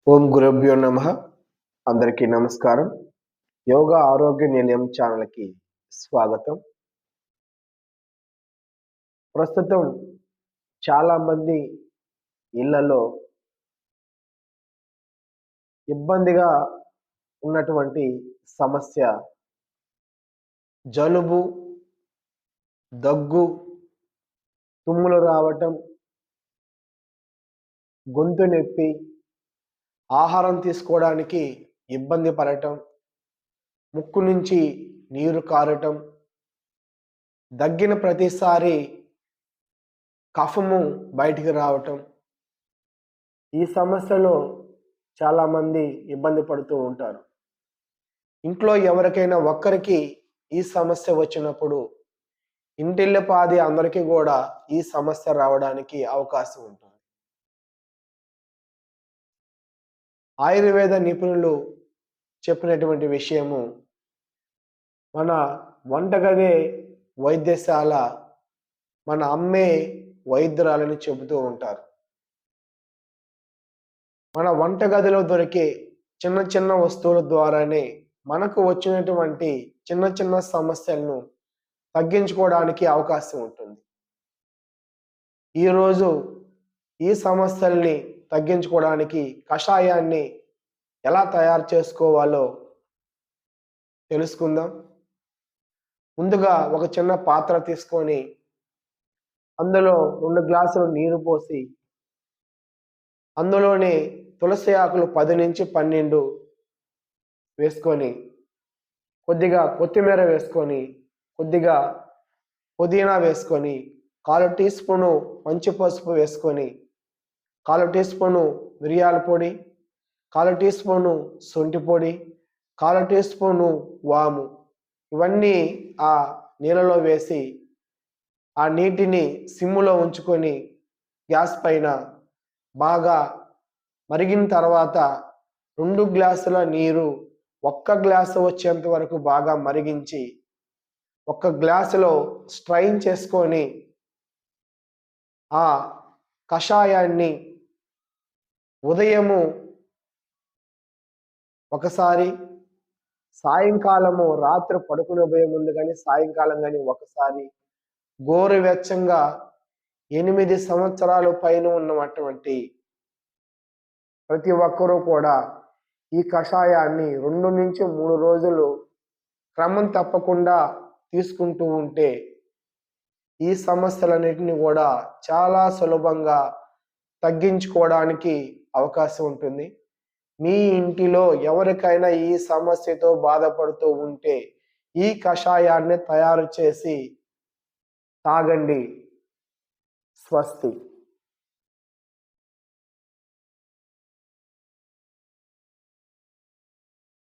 ఓం గురుభ్యో నమః. అందరికీ నమస్కారం. యోగా ఆరోగ్య నిలయం ఛానల్కి స్వాగతం. ప్రస్తుతం చాలామంది ఇళ్లలో ఇబ్బందిగా ఉన్నటువంటి సమస్య జలుబు, దగ్గు, తుమ్ములు రావటం, గొంతు నొప్పి, ఆహారం తీసుకోవడానికి ఇబ్బంది పడటం, ముక్కు నుంచి నీరు కారటం, దగ్గిన ప్రతిసారి కఫము బయటికి రావటం, ఈ సమస్యలో చాలామంది ఇబ్బంది పడుతూ ఉంటారు. ఇంట్లో ఎవరికైనా ఒక్కరికి ఈ సమస్య వచ్చినప్పుడు ఇంటిల్లిపాది అందరికీ కూడా ఈ సమస్య రావడానికి అవకాశం ఉంటుంది. ఆయుర్వేద నిపుణులు చెప్పినటువంటి విషయము, మన వంటగదే వైద్యశాల, మన అమ్మే వైద్యురాలని చెబుతూ ఉంటారు. మన వంటగదిలో దొరికే చిన్న చిన్న వస్తువుల ద్వారానే మనకు వచ్చినటువంటి చిన్న చిన్న సమస్యలను తగ్గించుకోవడానికి అవకాశం ఉంటుంది. ఈరోజు ఈ సమస్యల్ని తగ్గించుకోవడానికి కషాయాన్ని ఎలా తయారు చేసుకోవాలో తెలుసుకుందాం. ముందుగా ఒక చిన్న పాత్ర తీసుకొని అందులో 2 గ్లాసులు నీరు పోసి అందులోనే తులసి ఆకులు 10 నుంచి 12 వేసుకొని, కొద్దిగా కొత్తిమీర వేసుకొని, కొద్దిగా పుదీనా వేసుకొని, 1/4 టీ స్పూను మంచి పసుపు వేసుకొని, 1/4 టీ స్పూను మిరియాల పొడి, 1/4 టీ స్పూను శొంఠి పొడి, 1/4 టీ స్పూను వాము, ఇవన్నీ ఆ నీళ్ళలో వేసి ఆ నీటిని సిమ్ములో ఉంచుకొని గ్యాస్ పైన బాగా మరిగిన తర్వాత 2 గ్లాసుల నీరు 1 గ్లాసు వచ్చేంత వరకు బాగా మరిగించి 1 గ్లాసులో స్ట్రైన్ చేసుకొని ఆ కషాయాన్ని ఉదయము ఒకసారి, సాయంకాలము రాత్రి పడుకునే ముందు కానీ సాయంకాలం కానీ ఒకసారి, గోరువెచ్చంగా 8 సంవత్సరాలు పైన ఉన్నటువంటి ప్రతి ఒక్కరూ కూడా ఈ కషాయాన్ని 2 నుంచి 3 రోజులు క్రమం తప్పకుండా తీసుకుంటూ ఉంటే ఈ సమస్యలన్నిటిని కూడా చాలా సులభంగా తగ్గించుకోవడానికి అవకాశం ఉంటుంది. మీ ఇంటిలో ఎవరికైనా ఈ సమస్యతో బాధపడుతూ ఉంటే ఈ కషాయాన్ని తయారు చేసి తాగండి. స్వస్తి.